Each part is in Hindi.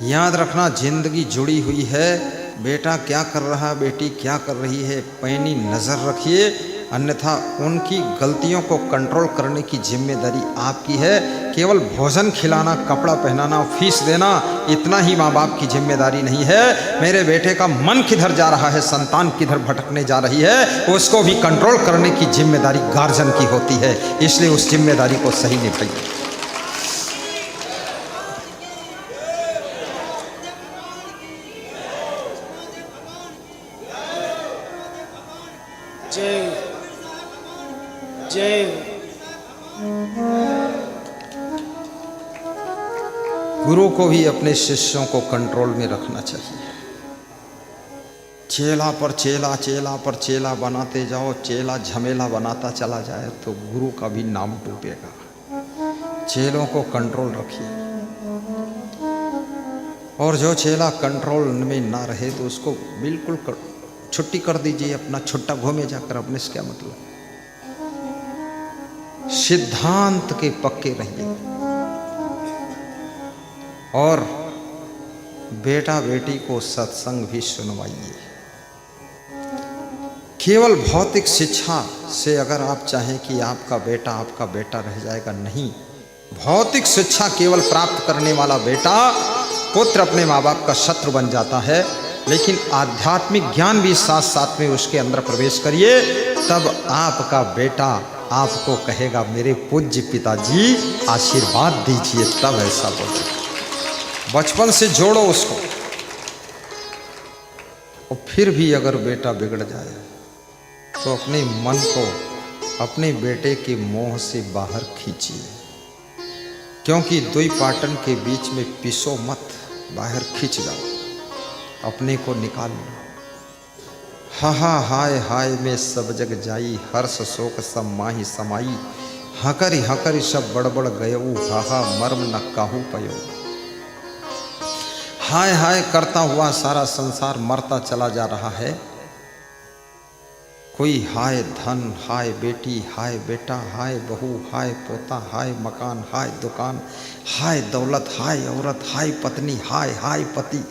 याद रखना जिंदगी जुड़ी हुई है। बेटा क्या कर रहा, बेटी क्या कर रही है, पैनी नज़र रखिए, अन्यथा उनकी गलतियों को कंट्रोल करने की जिम्मेदारी आपकी है। केवल भोजन खिलाना, कपड़ा पहनाना, फीस देना, इतना ही माँ बाप की जिम्मेदारी नहीं है। मेरे बेटे का मन किधर जा रहा है, संतान किधर भटकने जा रही है, उसको भी कंट्रोल करने की जिम्मेदारी गार्जियन की होती है। इसलिए उस जिम्मेदारी को सही निभाइए। जय जय। गुरु को भी अपने शिष्यों को कंट्रोल में रखना चाहिए। चेला पर चेला, चेला पर चेला बनाते जाओ, चेला झमेला बनाता चला जाए तो गुरु का भी नाम डूबेगा। चेलों को कंट्रोल रखिए, और जो चेला कंट्रोल में ना रहे तो उसको बिल्कुल छुट्टी कर दीजिए, अपना छुट्टा घूमे जाकर, अपने से क्या मतलब। सिद्धांत के पक्के रहिए, और बेटा बेटी को सत्संग भी सुनवाइए। केवल भौतिक शिक्षा से अगर आप चाहें कि आपका बेटा रह जाएगा, नहीं। भौतिक शिक्षा केवल प्राप्त करने वाला बेटा, पुत्र अपने माँ बाप का शत्रु बन जाता है, लेकिन आध्यात्मिक ज्ञान भी साथ साथ में उसके अंदर प्रवेश करिए, तब आपका बेटा आपको कहेगा मेरे पूज्य पिताजी आशीर्वाद दीजिए, तब ऐसा बोले। बचपन से जोड़ो उसको। और फिर भी अगर बेटा बिगड़ जाए तो अपने मन को अपने बेटे के मोह से बाहर खींचिए, क्योंकि दुई पाटन के बीच में पिसो मत, बाहर खींच जाओ, अपने को निकाल लो। हा हाय हाय में सब जग जाई, हर्ष शोक सब माही समाई, हकरी हकरी सब बड़बड़ गयऊ, हा मर्म न काहू पयो। हाय हाय करता हुआ सारा संसार मरता चला जा रहा है। कोई हाय धन, हाय बेटी, हाय बेटा, हाय बहू, हाय पोता, हाय मकान, हाय दुकान, हाय दौलत, हाय औरत, हाय पत्नी, हाय हाय पति,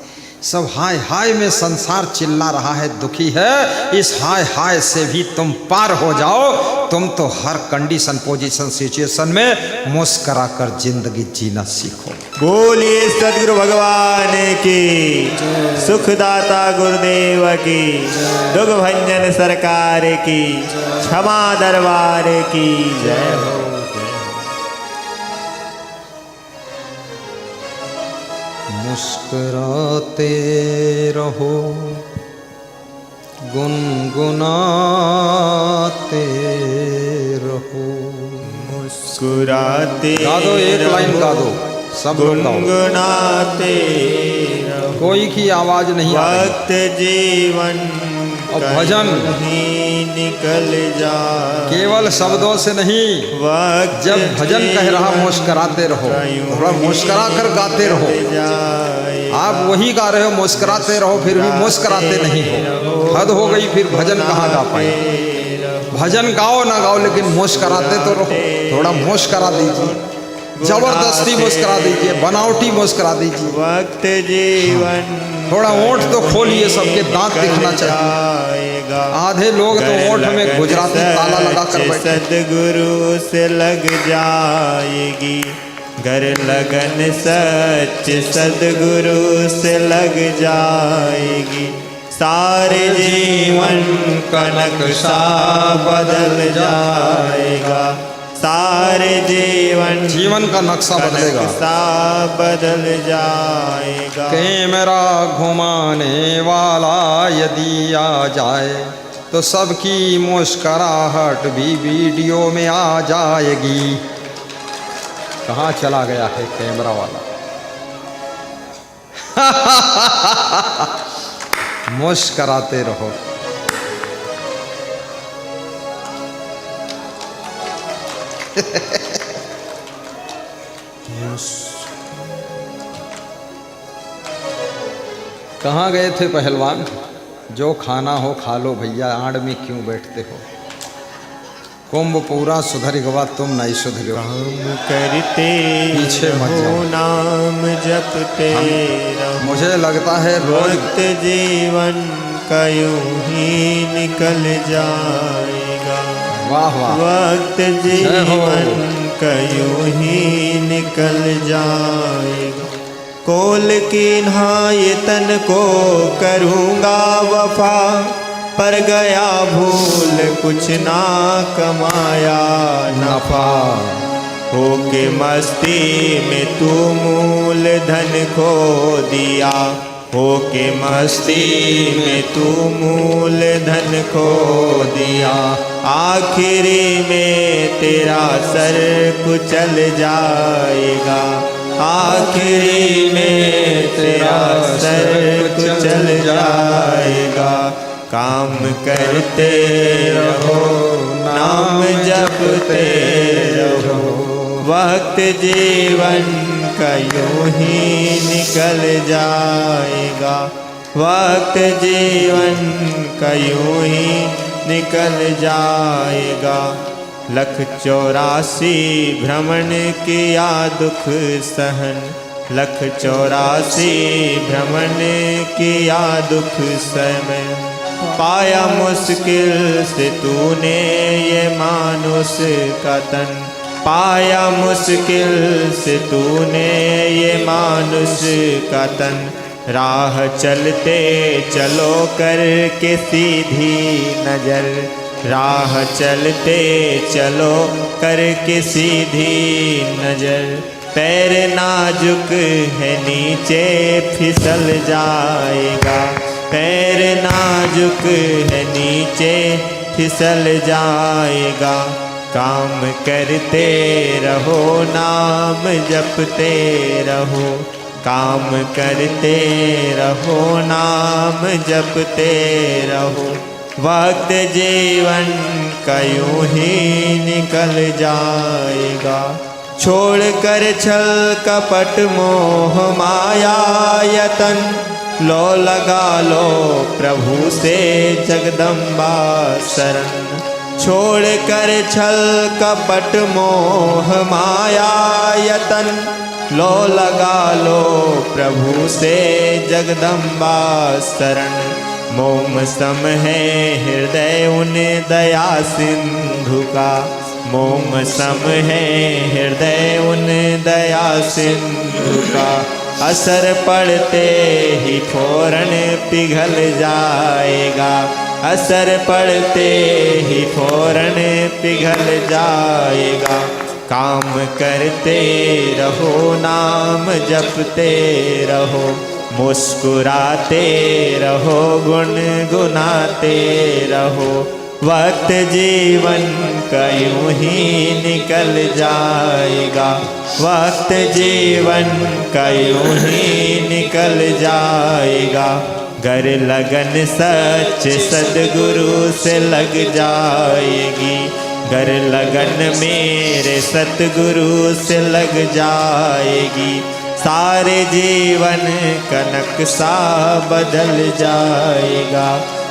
सब हाय हाय में संसार चिल्ला रहा है, दुखी है। इस हाय हाय से भी तुम पार हो जाओ। तुम तो हर कंडीशन, पोजीशन, सिचुएशन में मुस्कुरा कर जिंदगी जीना सीखो। बोलिए सदगुरु भगवान की, सुखदाता गुरुदेव की, दुख भंजन सरकार की, क्षमा दरबार की जय हो। मुस्कुराते रहो, गुनगुनाते रहो। मुस्कुराते गा दो, एक लाइन गा दो, सब लोग गाओ। गुनगुनाते रहो, कोई की आवाज नहीं आ रही। वक्त जीवन और भजन ही निकल जा, केवल शब्दों से नहीं। वक्त जब भजन कह रहा मुस्कुराते रहो, थोड़ा मुस्कुरा कर गाते रहो। आप वही गा रहे हो, मुस्कुराते रहो, फिर भी मुस्कुराते नहीं हो। हद हो गई, फिर भजन कहाँ गा पाए। भजन गाओ ना गाओ, लेकिन मुस्कुराते तो रहो। थोड़ा मुस्कुरा दीजिए, जबरदस्ती मुस्कुरा दीजिए, बनावटी मुस्कुरा दीजिए। वक्त जीवन थोड़ा ओंठ तो खोलिए, सबके दांत दिखना चाहिए। आधे लोग तो ओंठ में गुजराती ताला लगा कर बैठे। सदगुरु से लग जाएगी घर लगन सच, सदगुरु से लग जाएगी, सारे जीवन का नक्शा बदल जाएगा, सारे जीवन का नक्शा बदलेगा, नक्शा बदल जाएगा। कैमरा घुमाने वाला यदि आ जाए तो सबकी मुस्कुराहट भी वीडियो में आ जाएगी। कहाँ चला गया है कैमरा वाला? मुस्कुराते रहो। कहाँ गए थे पहलवान? जो खाना हो खा लो भैया, आड़ में क्यों बैठते हो? कुंभ पूरा सुधर गवा तुम नहीं सुधरो। काम करते पीछे मत रहो, जाओ। नाम जपते रहो। मुझे लगता है रोज वक्त जीवन का यूं ही निकल जाएगा। वाह वाह वक्त जय हो। जीवन का यूं ही निकल जाएगा। कोल की नहाय तन को करूँगा वफा, पर गया भूल कुछ ना कमाया नफा। होके मस्ती में तू मूल धन खो दिया, होके मस्ती में तू मूल धन खो दिया। आखिरी में तेरा सर कुचल जाएगा, आखिरी में तेरा सर कुचल जाएगा। काम करते रहो, नाम जपते रहो। वक्त जीवन का यूं ही निकल जाएगा, वक्त जीवन का यूं ही निकल जाएगा। 184 भ्रमण किया दुख सहन, 184 भ्रमण किया दुख सहन। पाया मुश्किल से तूने ये मानुष का तन, पाया मुश्किल से तूने ये मानुष का तन। राह चलते चलो करके सीधी नजर, राह चलते चलो करके सीधी नजर। पैर नाजुक है नीचे फिसल जाएगा, पैर नाजुक है नीचे फिसल जाएगा। काम करते रहो, नाम जपते रहो, काम करते रहो, नाम जपते रहो। वक्त जीवन का यूं ही निकल जाएगा। छोड़ कर छल कपट मोह माया यतन, लो लगा लो प्रभु से जगदम्बा शरण। छोड़ कर छल कपट मोह माया यतन, लो लगा लो प्रभु से जगदम्बा शरण। मोम सम है हृदय उन दया सिंधु का, मोम सम है हृदय उन दया सिंधु का। असर पड़ते ही फौरन पिघल जाएगा, असर पड़ते ही फौरन पिघल जाएगा। काम करते रहो, नाम जपते रहो, मुस्कुराते रहो, गुनगुनाते रहो। वक्त जीवन का यूं ही निकल जाएगा, वक्त जीवन का यूं ही निकल जाएगा। गर लगन सच सद्गुरु से लग जाएगी, गर लगन मेरे सतगुरु से लग जाएगी। सारे जीवन का नक्शा बदल जाएगा,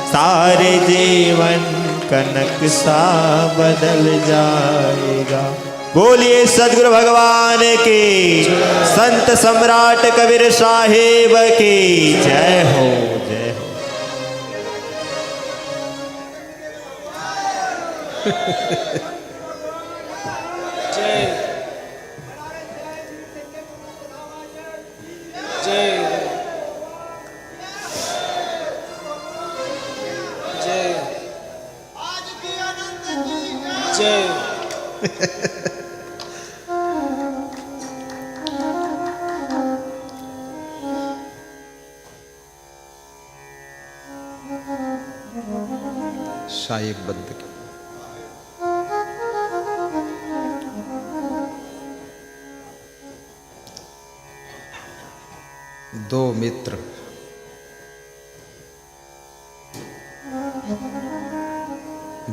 सारे जीवन का नक्शा बदल जाएगा। बोलिए सद्गुरु भगवान की, संत सम्राट कबीर साहिब की जय हो, जय हो। जय जय जय जय। शाही बंद की दो मित्र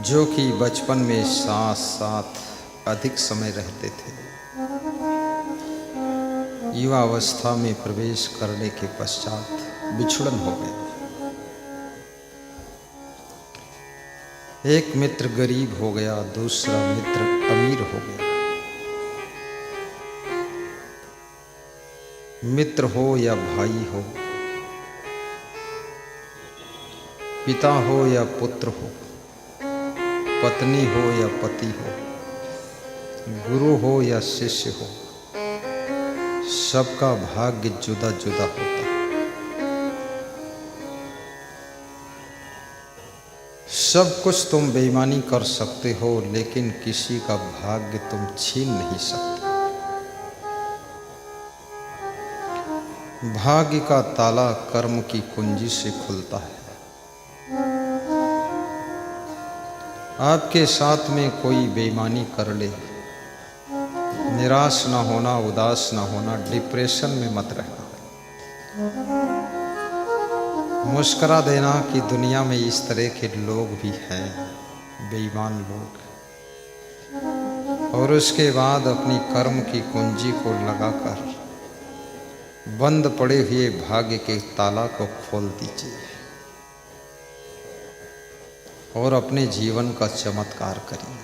जो कि बचपन में साथ साथ अधिक समय रहते थे, युवावस्था में प्रवेश करने के पश्चात विछुड़न हो गए। एक मित्र गरीब हो गया, दूसरा मित्र अमीर हो गया। मित्र हो या भाई हो, पिता हो या पुत्र हो, पत्नी हो या पति हो, गुरु हो या शिष्य हो, सबका भाग्य जुदा जुदा होता है। सब कुछ तुम बेईमानी कर सकते हो, लेकिन किसी का भाग्य तुम छीन नहीं सकते। भाग्य का ताला कर्म की कुंजी से खुलता है। आपके साथ में कोई बेईमानी कर ले, निराश ना होना, उदास ना होना, डिप्रेशन में मत रहना। मुस्करा देना कि दुनिया में इस तरह के लोग भी हैं, बेईमान लोग। और उसके बाद अपनी कर्म की कुंजी को लगाकर बंद पड़े हुए भाग्य के ताला को खोल दीजिए और अपने जीवन का चमत्कार करिए।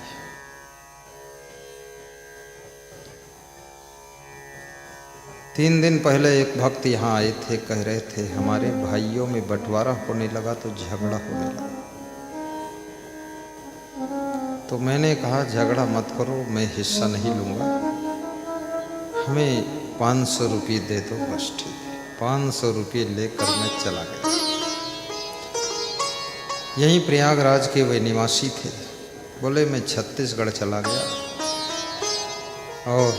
तीन दिन पहले एक भक्त यहाँ आए थे, कह रहे थे हमारे भाइयों में बंटवारा होने लगा तो झगड़ा होने लगा। तो मैंने कहा झगड़ा मत करो, मैं हिस्सा नहीं लूँगा, हमें 500 रुपये दे दो बस। ठीक है, 500 रुपये लेकर मैं चला गया। यहीं प्रयागराज के वे निवासी थे। बोले मैं छत्तीसगढ़ चला गया और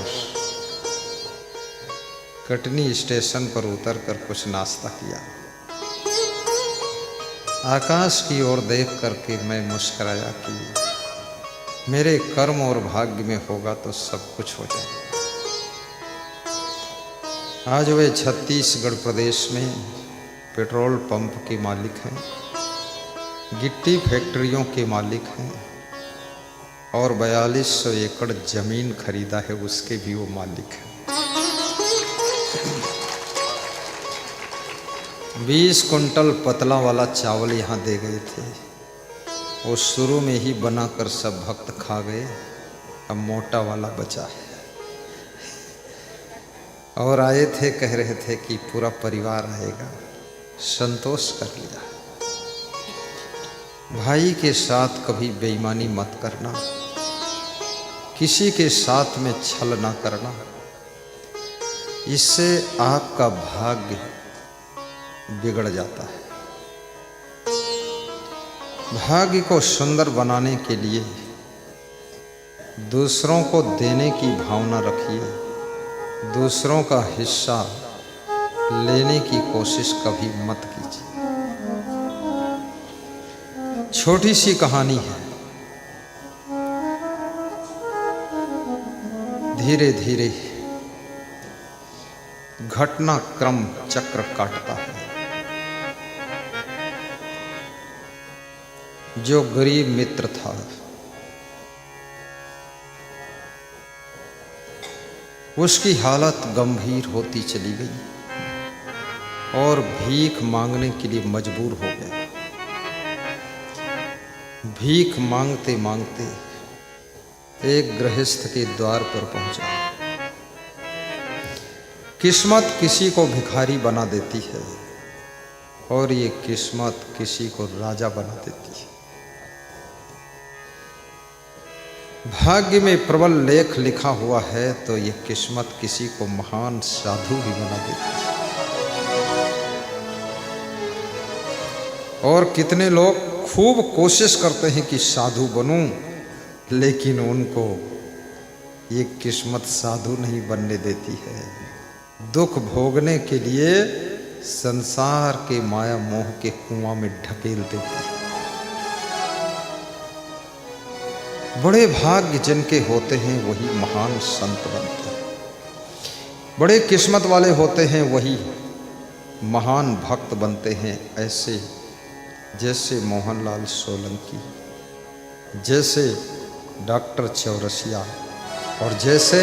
कटनी स्टेशन पर उतरकर कुछ नाश्ता किया। आकाश की ओर देख करके मैं मुस्कुराया कि मेरे कर्म और भाग्य में होगा तो सब कुछ हो जाएगा। आज वे छत्तीसगढ़ प्रदेश में पेट्रोल पंप के मालिक हैं, गिट्टी फैक्ट्रियों के मालिक हैं और 4200 एकड़ जमीन खरीदा है, उसके भी वो मालिक हैं। 20 कुंटल पतला वाला चावल यहाँ दे गए थे, वो शुरू में ही बनाकर सब भक्त खा गए, अब मोटा वाला बचा है। और आए थे, कह रहे थे कि पूरा परिवार आएगा, संतोष कर लिया। भाई के साथ कभी बेईमानी मत करना, किसी के साथ में छल ना करना, इससे आपका भाग्य बिगड़ जाता है। भाग्य को सुंदर बनाने के लिए दूसरों को देने की भावना रखिए, दूसरों का हिस्सा लेने की कोशिश कभी मत कीजिए। छोटी सी कहानी है, धीरे धीरे घटनाक्रम चक्र काटता है। जो गरीब मित्र था उसकी हालत गंभीर होती चली गई और भीख मांगने के लिए मजबूर हो गया। भीख मांगते मांगते एक गृहस्थ के द्वार पर पहुंचा। किस्मत किसी को भिखारी बना देती है और ये किस्मत किसी को राजा बना देती है। भाग्य में प्रबल लेख लिखा हुआ है तो ये किस्मत किसी को महान साधु भी बना देती है। और कितने लोग खूब कोशिश करते हैं कि साधु बनूं, लेकिन उनको ये किस्मत साधु नहीं बनने देती है। दुख भोगने के लिए संसार के माया मोह के कुआं में ढकेल देती है। बड़े भाग्य जिनके होते हैं वही महान संत बनते हैं, बड़े किस्मत वाले होते हैं वही महान भक्त बनते हैं। ऐसे जैसे मोहनलाल सोलंकी, जैसे डॉक्टर चौरसिया और जैसे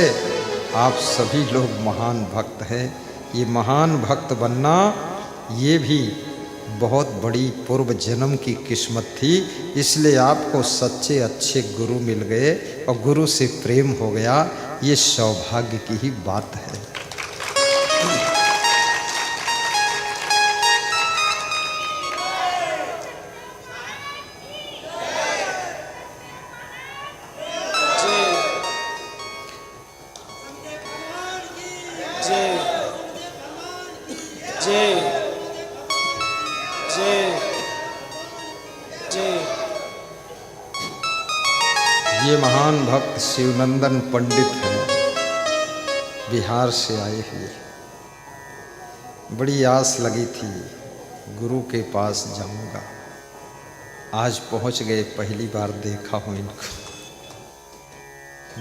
आप सभी लोग महान भक्त हैं। ये महान भक्त बनना ये भी बहुत बड़ी पूर्व जन्म की किस्मत थी, इसलिए आपको सच्चे अच्छे गुरु मिल गए और गुरु से प्रेम हो गया। ये सौभाग्य की ही बात है। जय जय जय जय। ये महान भक्त शिवनंदन पंडित हैं, बिहार से आए हुए। बड़ी आस लगी थी गुरु के पास जाऊंगा, आज पहुंच गए। पहली बार देखा हूं इनको।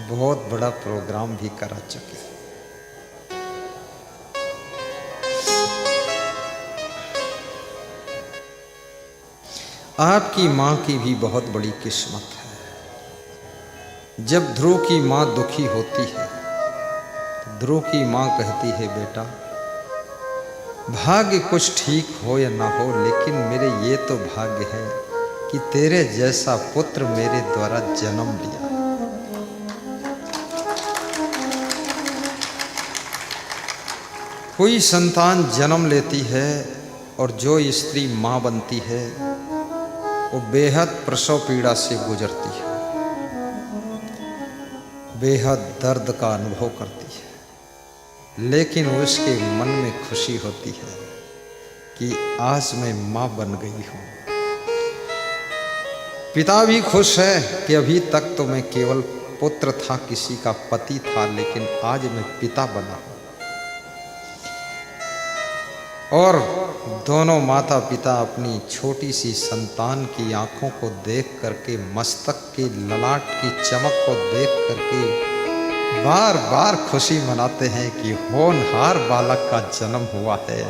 बहुत बड़ा प्रोग्राम भी करा चुके। आपकी माँ की भी बहुत बड़ी किस्मत है। जब ध्रुव की माँ दुखी होती है तो ध्रुव की माँ कहती है, बेटा भाग्य कुछ ठीक हो या ना हो, लेकिन मेरे ये तो भाग्य है कि तेरे जैसा पुत्र मेरे द्वारा जन्म लिया। कोई संतान जन्म लेती है और जो स्त्री माँ बनती है वो बेहद प्रसव पीड़ा से गुजरती है, बेहद दर्द का अनुभव करती है, लेकिन उसके मन में खुशी होती है कि आज मैं माँ बन गई हूँ। पिता भी खुश है कि अभी तक तो मैं केवल पुत्र था, किसी का पति था, लेकिन आज मैं पिता बना हूँ। और दोनों माता पिता अपनी छोटी सी संतान की आंखों को देख करके, मस्तक के ललाट की चमक को देख करके बार बार खुशी मनाते हैं कि होनहार बालक का जन्म हुआ है।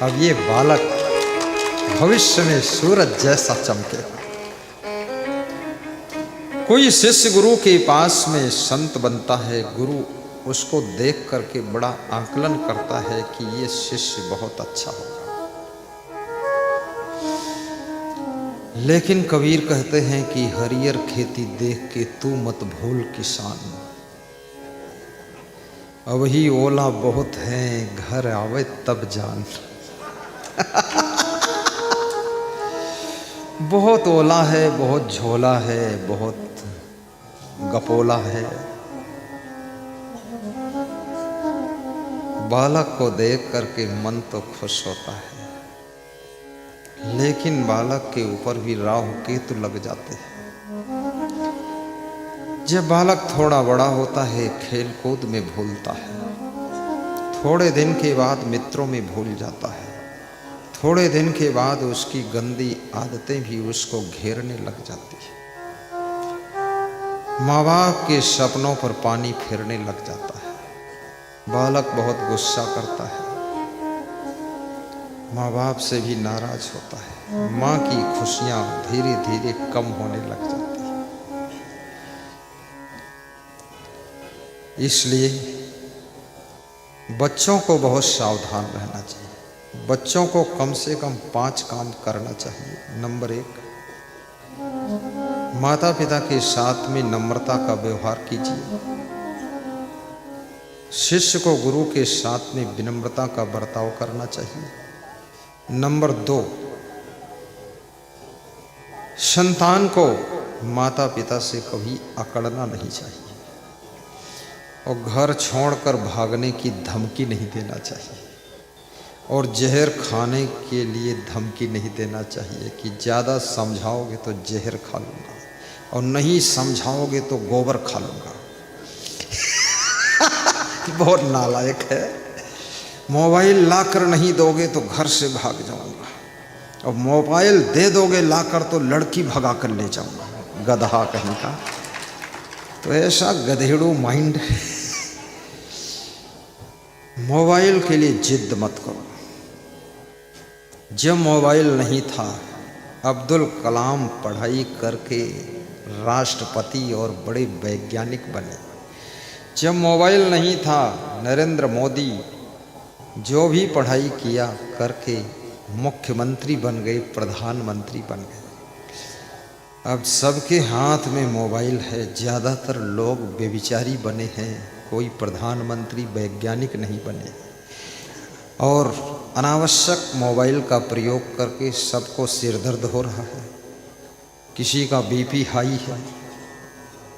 अब ये बालक भविष्य में सूरज जैसा चमकेगा। कोई शिष्य गुरु के पास में संत बनता है, गुरु उसको देख करके बड़ा आकलन करता है कि ये शिष्य बहुत अच्छा होगा। लेकिन कबीर कहते हैं कि हरियर खेती देख के तू मत भूल किसान, अब ही ओला बहुत है, घर आवे तब जान। बहुत ओला है, बहुत झोला है, बहुत गपोला है। बालक को देख करके मन तो खुश होता है, लेकिन बालक के ऊपर भी राहु केतु लग जाते हैं। जब बालक थोड़ा बड़ा होता है, खेल कूद में भूलता है, थोड़े दिन के बाद मित्रों में भूल जाता है, थोड़े दिन के बाद उसकी गंदी आदतें भी उसको घेरने लग जाती है। माँ बाप के सपनों पर पानी फेरने लग जाता है। बालक बहुत गुस्सा करता है, माँ बाप से भी नाराज होता है, माँ की खुशियाँ धीरे धीरे कम होने लग जाती हैं। इसलिए बच्चों को बहुत सावधान रहना चाहिए। बच्चों को कम से कम 5 काम करना चाहिए। नंबर 1, माता पिता के साथ में नम्रता का व्यवहार कीजिए। शिष्य को गुरु के साथ में विनम्रता का बर्ताव करना चाहिए। नंबर 2, संतान को माता पिता से कभी अकड़ना नहीं चाहिए और घर छोड़कर भागने की धमकी नहीं देना चाहिए और जहर खाने के लिए धमकी नहीं देना चाहिए कि ज़्यादा समझाओगे तो जहर खा लूँगा और नहीं समझाओगे तो गोबर खा लूँगा। बहुत नालायक है। मोबाइल लाकर नहीं दोगे तो घर से भाग जाऊंगा और मोबाइल दे दोगे लाकर तो लड़की भगा कर ले जाऊंगा। गधा कहीं का। तो ऐसा गधेड़ू माइंड। मोबाइल के लिए जिद मत करो। जब मोबाइल नहीं था, अब्दुल कलाम पढ़ाई करके राष्ट्रपति और बड़े वैज्ञानिक बने। जब मोबाइल नहीं था, नरेंद्र मोदी जो भी पढ़ाई किया करके मुख्यमंत्री बन गए, प्रधानमंत्री बन गए। अब सबके हाथ में मोबाइल है। ज़्यादातर लोग बेविचारी बने हैं, कोई प्रधानमंत्री वैज्ञानिक नहीं बने। और अनावश्यक मोबाइल का प्रयोग करके सबको सिर दर्द हो रहा है, किसी का बीपी हाई है।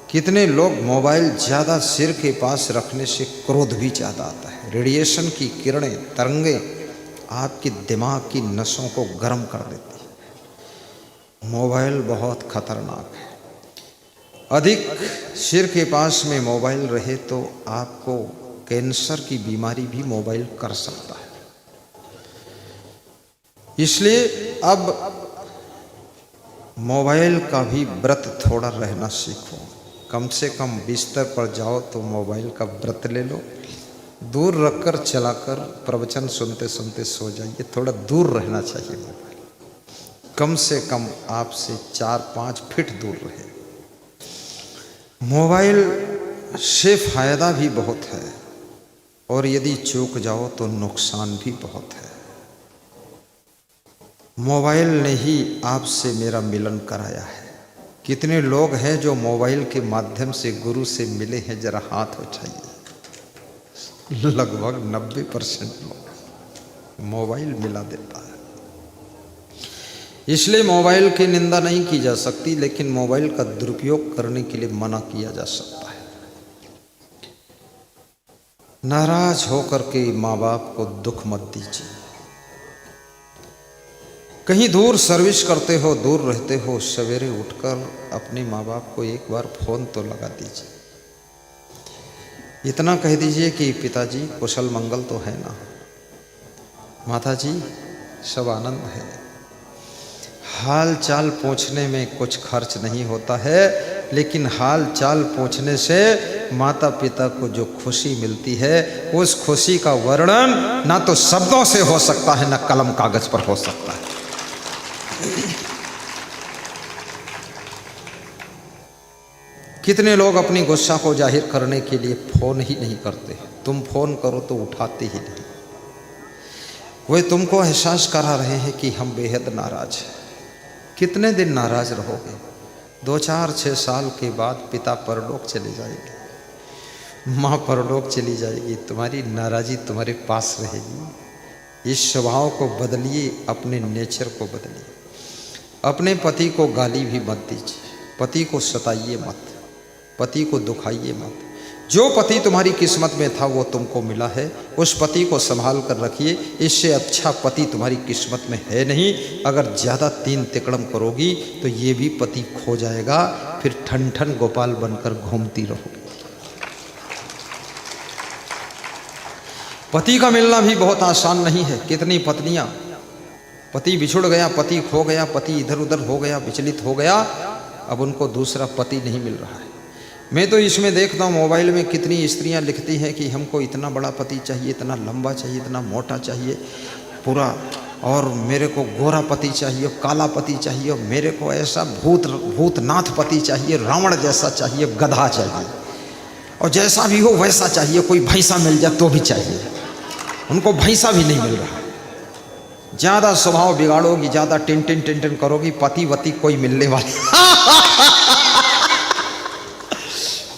कितने लोग मोबाइल ज़्यादा सिर के पास रखने से क्रोध भी ज़्यादा आता है। रेडिएशन की किरणें, तरंगें आपके दिमाग की नसों को गर्म कर देती है। मोबाइल बहुत खतरनाक है। अधिक सिर के पास में मोबाइल रहे तो आपको कैंसर की बीमारी भी मोबाइल कर सकता है। इसलिए अब मोबाइल का भी व्रत थोड़ा रहना सीखो। कम से कम बिस्तर पर जाओ तो मोबाइल का व्रत ले लो, दूर रखकर चलाकर प्रवचन सुनते सुनते सो जाइए। थोड़ा दूर रहना चाहिए मोबाइल, कम से कम आपसे 4-5 फीट दूर रहे। मोबाइल से फायदा भी बहुत है और यदि चूक जाओ तो नुकसान भी बहुत है। मोबाइल ने ही आपसे मेरा मिलन कराया है। कितने लोग हैं जो मोबाइल के माध्यम से गुरु से मिले हैं, जरा हाथ उठाइए। लगभग 90% लोग मोबाइल मिला देता है। इसलिए मोबाइल की निंदा नहीं की जा सकती, लेकिन मोबाइल का दुरुपयोग करने के लिए मना किया जा सकता है। नाराज होकर के माँ बाप को दुख मत दीजिए। कहीं दूर सर्विस करते हो, दूर रहते हो, सवेरे उठकर अपने माँ बाप को एक बार फ़ोन तो लगा दीजिए। इतना कह दीजिए कि पिताजी कुशल मंगल तो है ना, माताजी सब आनंद है। हाल चाल पूछने में कुछ खर्च नहीं होता है, लेकिन हाल चाल पूछने से माता पिता को जो खुशी मिलती है, उस खुशी का वर्णन ना तो शब्दों से हो सकता है, ना कलम कागज पर हो सकता है। कितने लोग अपनी गुस्सा को जाहिर करने के लिए फ़ोन ही नहीं करते। तुम फ़ोन करो तो उठाते ही नहीं। वे तुमको एहसास करा रहे हैं कि हम बेहद नाराज हैं। कितने दिन नाराज रहोगे? 2-4-6 साल के बाद पिता परलोक चले जाएंगे, माँ परलोक चली जाएगी, तुम्हारी नाराज़ी तुम्हारे पास रहेगी। इस स्वभाव को बदलिए, अपने नेचर को बदलिए। अपने पति को गाली भी मत दीजिए, पति को सताइए मत, पति को दुखाइए मत। जो पति तुम्हारी किस्मत में था वो तुमको मिला है, उस पति को संभाल कर रखिए। इससे अच्छा पति तुम्हारी किस्मत में है नहीं। अगर ज़्यादा तीन तिकड़म करोगी तो ये भी पति खो जाएगा, फिर ठन ठन गोपाल बनकर घूमती रहोगी। पति का मिलना भी बहुत आसान नहीं है। कितनी पत्नियां, पति बिछुड़ गया, पति खो गया, पति इधर उधर हो गया, विचलित हो गया, अब उनको दूसरा पति नहीं मिल रहा है। मैं तो इसमें देखता हूँ मोबाइल में कितनी स्त्रियां लिखती हैं कि हमको इतना बड़ा पति चाहिए, इतना लंबा चाहिए, इतना मोटा चाहिए पूरा, और मेरे को गोरा पति चाहिए, काला पति चाहिए, मेरे को ऐसा भूतनाथ पति चाहिए, रावण जैसा चाहिए, गधा चाहिए, और जैसा भी हो वैसा चाहिए। कोई भैंसा मिल जाए तो भी चाहिए। उनको भैंसा भी नहीं मिल रहा। ज़्यादा स्वभाव बिगाड़ोगी, ज़्यादा टिन टिन टिन टिन करोगी, पति वती कोई मिलने वाला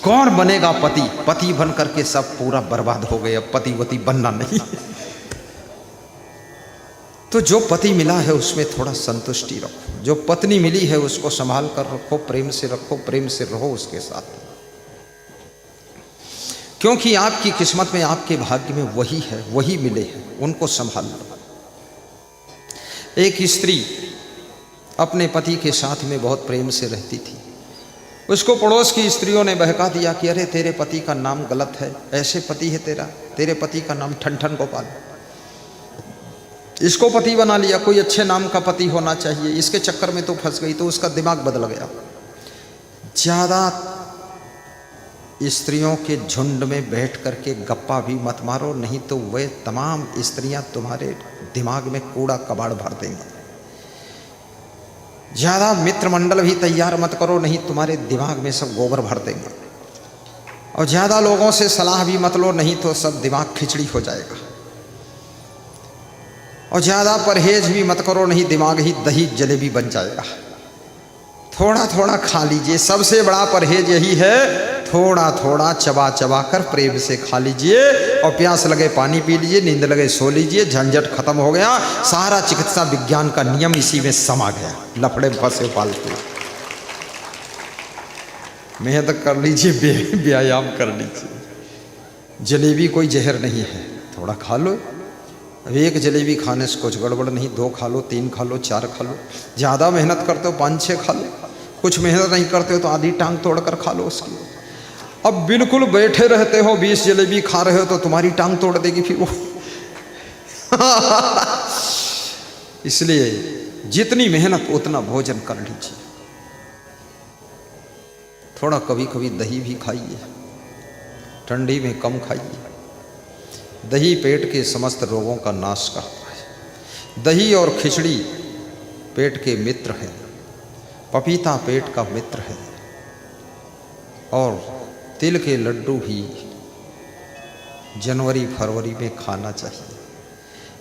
कौन बनेगा पति? पति बन करके सब पूरा बर्बाद हो गए। अब पति वती बनना नहीं। तो जो पति मिला है उसमें थोड़ा संतुष्टि रखो। जो पत्नी मिली है उसको संभाल कर रखो, प्रेम से रखो, प्रेम से रहो उसके साथ, क्योंकि आपकी किस्मत में, आपके भाग्य में वही है, वही मिले हैं, उनको संभाल लो। एक स्त्री अपने पति के साथ में बहुत प्रेम से रहती थी। उसको पड़ोस की स्त्रियों ने बहका दिया कि अरे तेरे पति का नाम गलत है, ऐसे पति है तेरा, तेरे पति का नाम ठन ठन गोपाल, इसको पति बना लिया, कोई अच्छे नाम का पति होना चाहिए, इसके चक्कर में तो फंस गई। तो उसका दिमाग बदल गया। ज़्यादा स्त्रियों के झुंड में बैठ करके गप्पा भी मत मारो, नहीं तो वे तमाम स्त्रियां तुम्हारे दिमाग में कूड़ा कबाड़ भर देंगी। ज़्यादा मित्र मंडल भी तैयार मत करो, नहीं तुम्हारे दिमाग में सब गोबर भर देंगे। और ज़्यादा लोगों से सलाह भी मत लो, नहीं तो सब दिमाग खिचड़ी हो जाएगा। और ज़्यादा परहेज भी मत करो, नहीं दिमाग ही दही जलेबी बन जाएगा। थोड़ा थोड़ा खा लीजिए, सबसे बड़ा परहेज यही है, थोड़ा थोड़ा चबा चबा कर प्रेम से खा लीजिए। और प्यास लगे पानी पी लीजिए, नींद लगे सो लीजिए, झंझट खत्म हो गया। सारा चिकित्सा विज्ञान का नियम इसी में समा गया। लफड़े फंसे फालतू, मेहनत कर लीजिए, व्यायाम कर लीजिए। जलेबी कोई जहर नहीं है, थोड़ा खा लो। अब एक जलेबी खाने से कुछ गड़बड़ नहीं, 2 खा लो, 3 खा लो, 4 खा लो। ज़्यादा मेहनत करते हो 5-6 खा लो, कुछ मेहनत नहीं करते हो तो आधी टांग तोड़कर खा लो उसकी। अब बिल्कुल बैठे रहते हो, 20 जलेबी खा रहे हो तो तुम्हारी टांग तोड़ देगी फिर वो। इसलिए जितनी मेहनत उतना भोजन कर लीजिए। थोड़ा कभी कभी दही भी खाइए, ठंडी में कम खाइए। दही पेट के समस्त रोगों का नाश करता है। दही और खिचड़ी पेट के मित्र हैं, पपीता पेट का मित्र है, और तिल के लड्डू भी जनवरी फरवरी में खाना चाहिए।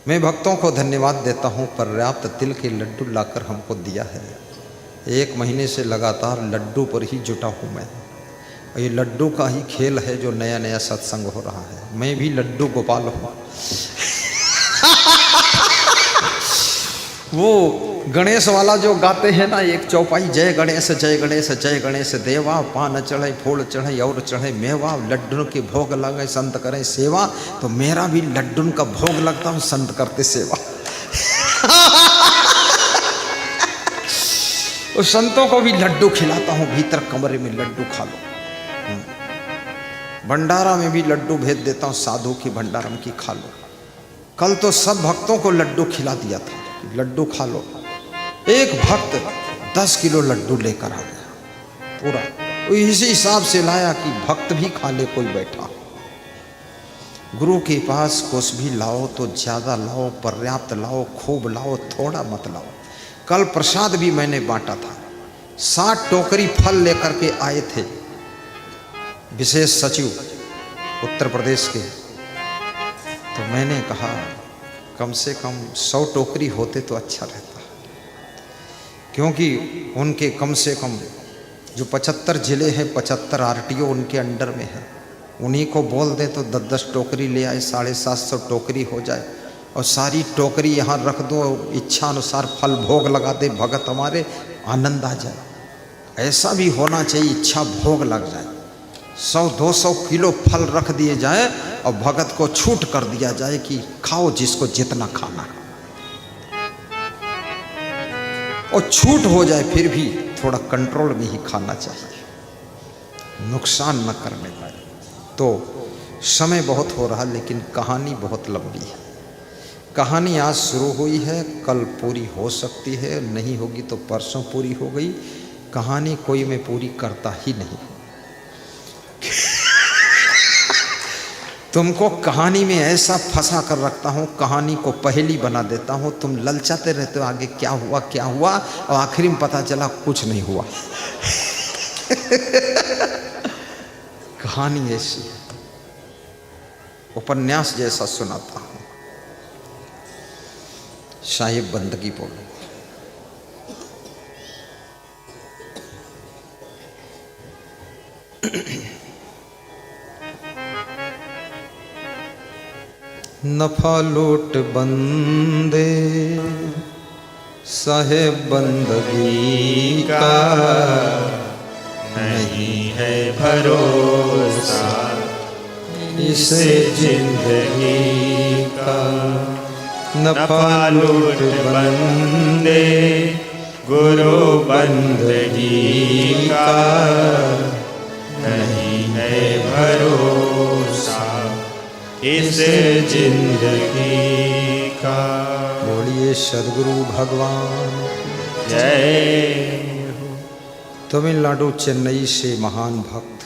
मैं भक्तों को धन्यवाद देता हूँ, पर्याप्त तिल के लड्डू लाकर हमको दिया है। 1 महीने से लगातार लड्डू पर ही जुटा हूँ मैं। ये लड्डू का ही खेल है जो नया नया सत्संग हो रहा है। मैं भी लड्डू गोपाल हूँ। वो गणेश वाला जो गाते हैं ना, एक चौपाई, जय गणेश जय गणेश जय गणेश देवा, पान चढ़े फूल चढ़े और चढ़े मेवा, लड्डू के भोग लगे संत करें सेवा। तो मेरा भी लड्डू का भोग लगता हूँ, संत करते सेवा। उस संतों को भी लड्डू खिलाता हूँ, भीतर कमरे में लड्डू खा लो। भंडारा में भी लड्डू भेज देता हूँ, साधु की भंडारम की खा लो। कल तो सब भक्तों को लड्डू खिला दिया था, लड्डू खा लो। एक भक्त 10 किलो लड्डू लेकर आ गया पूरा। तो इसी हिसाब से लाया कि भक्त भी खा ले, कोई बैठा। गुरु के पास कुछ भी लाओ तो ज़्यादा लाओ, पर्याप्त लाओ, खूब लाओ, थोड़ा मत लाओ। कल प्रसाद भी मैंने बांटा था, 60 टोकरी फल लेकर के आए थे विशेष सचिव उत्तर प्रदेश के। तो मैंने कहा कम से कम 100 टोकरी होते तो अच्छा रहता, क्योंकि उनके कम से कम जो 75 ज़िले हैं, 75 RTO उनके अंडर में है। उन्हीं को बोल दे तो 10-10 टोकरी ले आए, 750 टोकरी हो जाए। और सारी टोकरी यहाँ रख दो, इच्छा अनुसार फल भोग लगा दे, भगत हमारे आनंद आ जाए। ऐसा भी होना चाहिए, इच्छा भोग लग जाए। 100-200 किलो फल रख दिए जाए और भगत को छूट कर दिया जाए कि खाओ जिसको जितना खाना, और छूट हो जाए फिर भी थोड़ा कंट्रोल में ही खाना चाहिए, नुकसान न करने पाए। तो समय बहुत हो रहा, लेकिन कहानी बहुत लंबी है। कहानी आज शुरू हुई है, कल पूरी हो सकती है, नहीं होगी तो परसों पूरी हो गई। कहानी कोई मैं पूरी करता ही नहीं। तुमको कहानी में ऐसा फंसा कर रखता हूँ, कहानी को पहेली बना देता हूँ, तुम ललचाते रहते हो आगे क्या हुआ क्या हुआ, और आखिरी में पता चला कुछ नहीं हुआ। कहानी ऐसी है, उपन्यास जैसा सुनाता हूँ। साहिब बंदगी बोलो। नफा लूट बंदे साहेब बंदगी का, नहीं है भरोसा इसे जिंदगी का। नफा लूट बंदे गुरु बंदगी का, नहीं है भरोसा इस जिंदगी का। बोलिए सदगुरु भगवान जय हो। तमिलनाडु चेन्नई से महान भक्त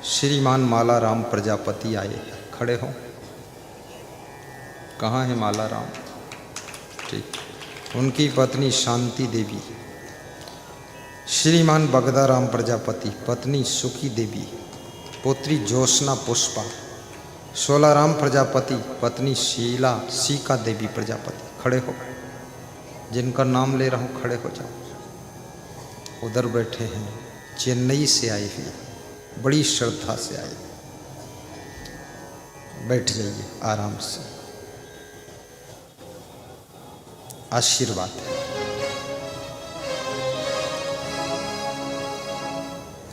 श्रीमान मालाराम प्रजापति आए हैं। खड़े हो। कहाँ है मालाराम? ठीक। उनकी पत्नी शांति देवी, श्रीमान बगदाराम प्रजापति, पत्नी सुखी देवी, पुत्री ज्योत्सना पुष्पा, सोलाराम प्रजापति, पत्नी शीला सीका देवी प्रजापति, खड़े हो। जिनका नाम ले रहा हूँ खड़े हो जाओ। उधर बैठे हैं, चेन्नई से आए हुए, बड़ी श्रद्धा से आए। बैठ जाइए आराम से, आशीर्वाद है।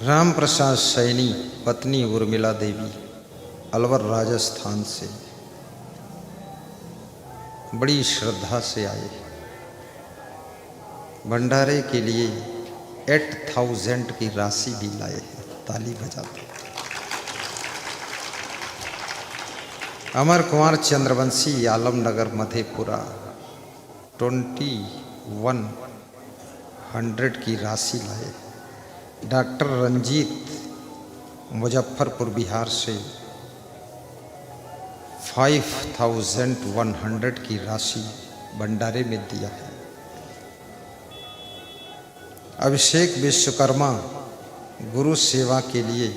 राम प्रसाद सैनी, पत्नी उर्मिला देवी, अलवर राजस्थान से, बड़ी श्रद्धा से आए। भंडारे के लिए 8000 की राशि भी लाए हैं। ताली बजाते। अमर कुमार चंद्रवंशी, आलमनगर मधेपुरा, 2100 की राशि लाए। डॉक्टर रंजीत, मुजफ्फरपुर बिहार से, 5100 की राशि भंडारे में दिया है। अभिषेक विश्वकर्मा, गुरु सेवा के लिए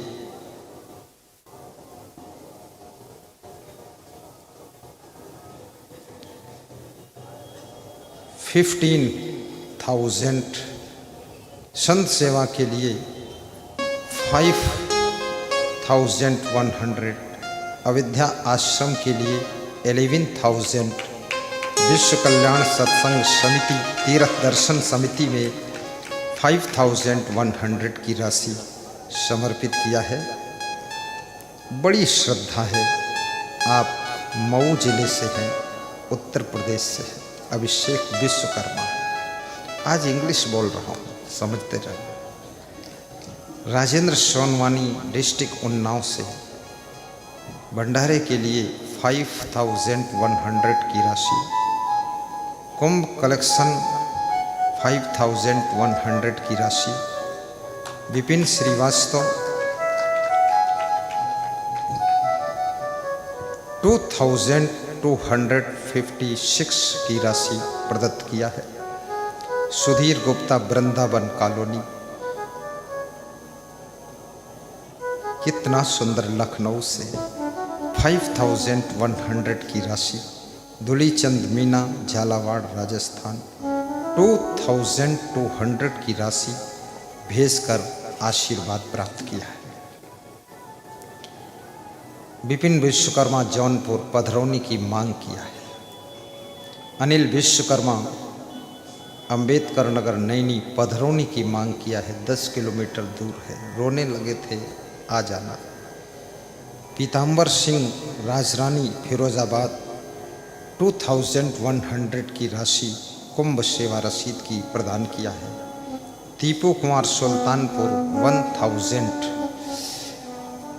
15,000, संत सेवा के लिए 5100, अविद्या आश्रम के लिए 11,000, विश्व कल्याण सत्संग समिति तीर्थ दर्शन समिति में 5100 की राशि समर्पित किया है। बड़ी श्रद्धा है। आप मऊ जिले से हैं, उत्तर प्रदेश से हैं। अभिषेक विश्वकर्मा, आज इंग्लिश बोल रहा हूँ, समझते रहे। राजेंद्र सोनवानी, डिस्ट्रिक्ट उन्नाव से, भंडारे के लिए 5100 की राशि। कुंभ कलेक्शन 5100 की राशि। विपिन श्रीवास्तव 2256 की राशि प्रदत्त किया है। सुधीर गुप्ता, वृंदावन कॉलोनी, कितना सुंदर, लखनऊ से 5100 की राशि। दुलीचंद मीना, झालावाड़ राजस्थान, 2200 की राशि भेजकर आशीर्वाद प्राप्त किया है। विपिन विश्वकर्मा, जौनपुर पधरौनी की मांग किया है। अनिल विश्वकर्मा, अंबेडकर नगर नैनी, पधरौनी की मांग किया है। 10 किलोमीटर दूर है, रोने लगे थे, आ जाना। पीताम्बर सिंह, राजरानी फिरोजाबाद, 2100 की राशि कुंभ सेवा रसीद की प्रदान किया है। दीपू कुमार, सुल्तानपुर, 1000।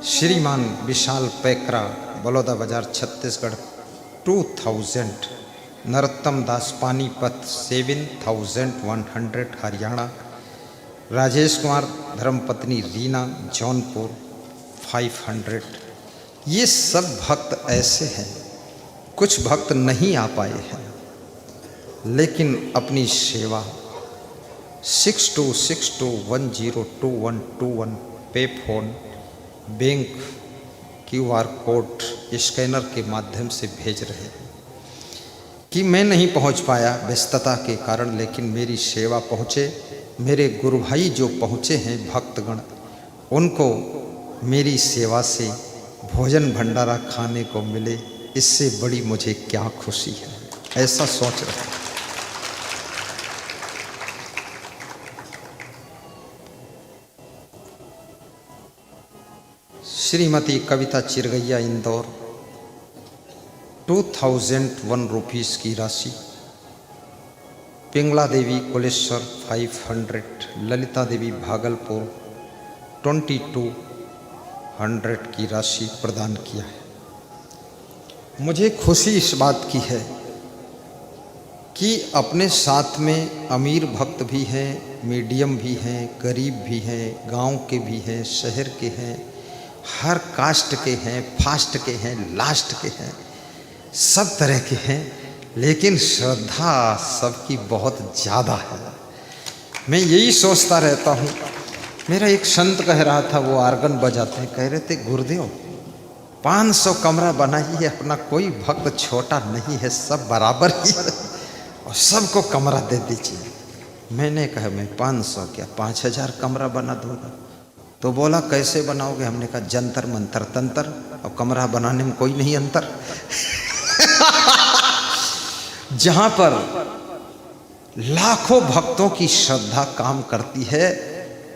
श्रीमान विशाल पैकरा, बलौदा बाजार छत्तीसगढ़, 2000। नरोत्तम दास, पानीपत, 7100 हरियाणा। राजेश कुमार, धर्मपत्नी रीना, जौनपुर, 500। ये सब भक्त ऐसे हैं, कुछ भक्त नहीं आ पाए हैं, लेकिन अपनी सेवा 6262102121 पे phone, bank, QR code, scanner के माध्यम से भेज रहे हैं। कि मैं नहीं पहुंच पाया व्यस्तता के कारण, लेकिन मेरी सेवा पहुँचे। मेरे गुरु भाई जो पहुँचे हैं भक्तगण, उनको मेरी सेवा से भोजन भंडारा खाने को मिले, इससे बड़ी मुझे क्या खुशी है, ऐसा सोच रहे हैं। श्रीमती कविता चिरगैया, इंदौर, 2001 रुपीस की राशि। पिंगला देवी, कुलेश्वर, 500। ललिता देवी, भागलपुर, 2200 की राशि प्रदान किया है। मुझे खुशी इस बात की है कि अपने साथ में अमीर भक्त भी हैं, मीडियम भी हैं, गरीब भी हैं, गांव के भी हैं, शहर के हैं, हर कास्ट के हैं, फास्ट के हैं, लास्ट के हैं, सब तरह के हैं, लेकिन श्रद्धा सबकी बहुत ज़्यादा है। मैं यही सोचता रहता हूँ। मेरा एक संत कह रहा था, वो आर्गन बजाते हैं, कह रहे थे गुरुदेव 500 कमरा बनाइए, अपना कोई भक्त छोटा नहीं है, सब बराबर ही है और सबको कमरा दे दीजिए। मैंने कहा मैं 500 क्या 5000 कमरा बना दूंगा। तो बोला कैसे बनाओगे? हमने कहा जंतर मंतर तंत्र, और कमरा बनाने में कोई नहीं अंतर। जहां पर लाखों भक्तों की श्रद्धा काम करती है,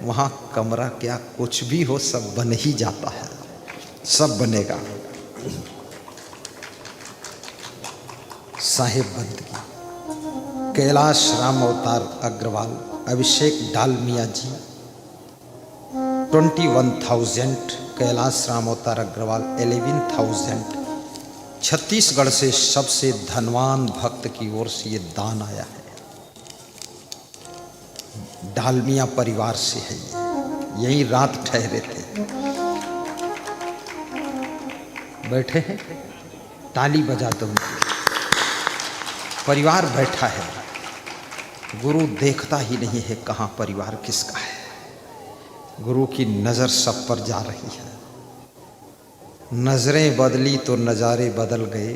वहां कमरा क्या कुछ भी हो सब बन ही जाता है, सब बनेगा। साहिब बंदगी कैलाश राम अवतार अग्रवाल अभिषेक डालमिया जी 21,000, कैलाश राम अवतार अग्रवाल 11,000। छत्तीसगढ़ से सबसे धनवान भक्त की ओर से ये दान आया है। डालमिया परिवार से है ये, यही रात ठहरे थे, बैठे हैं, ताली बजा दो। परिवार बैठा है, गुरु देखता ही नहीं है कहाँ परिवार किसका है। गुरु की नज़र सब पर जा रही है। नजरें बदली तो नज़ारे बदल गए,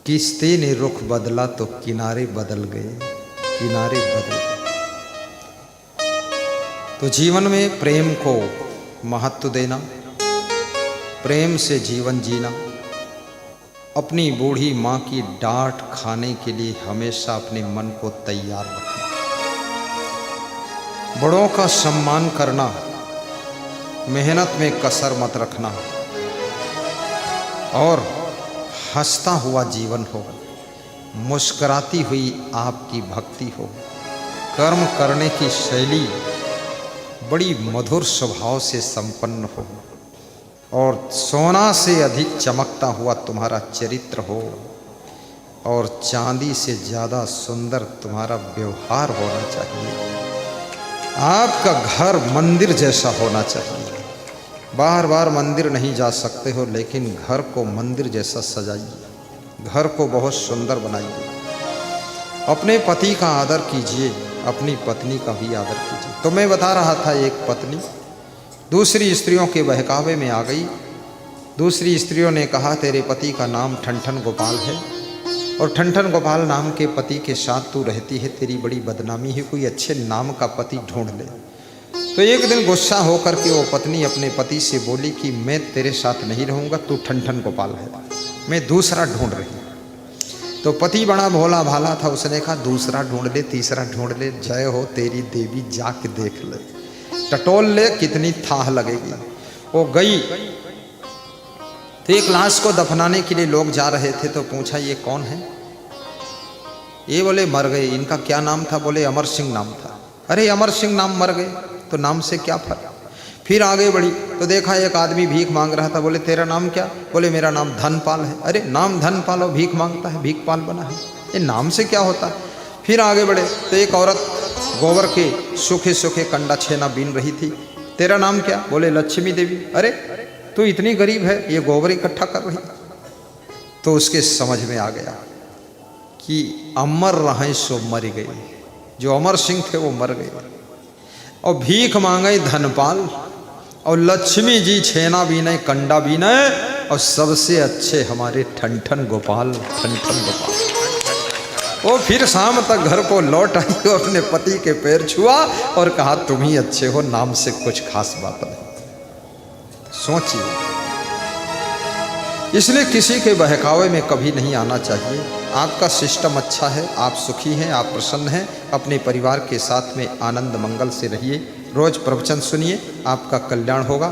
किस्ते ने रुख बदला तो किनारे बदल गए, किनारे बदल गए। तो जीवन में प्रेम को महत्व देना, प्रेम से जीवन जीना, अपनी बूढ़ी माँ की डांट खाने के लिए हमेशा अपने मन को तैयार रखना, बड़ों का सम्मान करना, मेहनत में कसर मत रखना, और हंसता हुआ जीवन हो, मुस्कुराती हुई आपकी भक्ति हो, कर्म करने की शैली बड़ी मधुर स्वभाव से संपन्न हो, और सोना से अधिक चमकता हुआ तुम्हारा चरित्र हो, और चांदी से ज़्यादा सुंदर तुम्हारा व्यवहार होना चाहिए। आपका घर मंदिर जैसा होना चाहिए। बार बार मंदिर नहीं जा सकते हो, लेकिन घर को मंदिर जैसा सजाइए, घर को बहुत सुंदर बनाइए। अपने पति का आदर कीजिए, अपनी पत्नी का भी आदर कीजिए। तो मैं बता रहा था, एक पत्नी दूसरी स्त्रियों के बहकावे में आ गई। दूसरी स्त्रियों ने कहा तेरे पति का नाम ठनठन गोपाल है, और ठनठन गोपाल नाम के पति के साथ तू रहती है, तेरी बड़ी बदनामी है, कोई अच्छे नाम का पति ढूंढ ले। तो एक दिन गुस्सा होकर के वो पत्नी अपने पति से बोली कि मैं तेरे साथ नहीं रहूँगा, तू ठनठन गोपाल है, मैं दूसरा ढूंढ रही हूँ। तो पति बड़ा भोला भाला था, उसने कहा दूसरा ढूंढ ले, तीसरा ढूंढ ले, जय हो तेरी देवी, जाके देख ले, टटोल ले, कितनी थाह लगेगी। वो गई तो एक लाश को दफनाने के लिए लोग जा रहे थे, तो पूछा ये कौन है? ये बोले मर गए। इनका क्या नाम था? बोले अमर सिंह नाम था। अरे अमर सिंह नाम मर गए तो नाम से क्या फर्क? फिर आगे बढ़ी तो देखा एक आदमी भीख मांग रहा था। बोले तेरा नाम क्या? बोले मेरा नाम धनपाल है। अरे नाम धनपाल और भीख मांगता है, भीखपाल बना है, ये नाम से क्या होता है? फिर आगे बढ़े तो एक औरत गोबर के सूखे सूखे कंडा छेना बीन रही थी। तेरा नाम क्या? बोले लक्ष्मी देवी। अरे तू इतनी गरीब है, ये गोबर इकट्ठा कर रही। तो उसके समझ में आ गया कि अमर रहे सो मर गए, जो अमर सिंह थे वो मर गए, और भीख मांगे धनपाल, और लक्ष्मी जी छेना बीने कंडा बीने, और सबसे अच्छे हमारे ठनठन गोपाल, ठनठन गोपाल। वो फिर शाम तक घर को लौट आई और अपने पति के पैर छुआ और कहा तुम ही अच्छे हो, नाम से कुछ खास बात नहीं। सोचिए, इसलिए किसी के बहकावे में कभी नहीं आना चाहिए। आपका सिस्टम अच्छा है, आप सुखी हैं, आप प्रसन्न हैं, अपने परिवार के साथ में आनंद मंगल से रहिए। रोज प्रवचन सुनिए, आपका कल्याण होगा।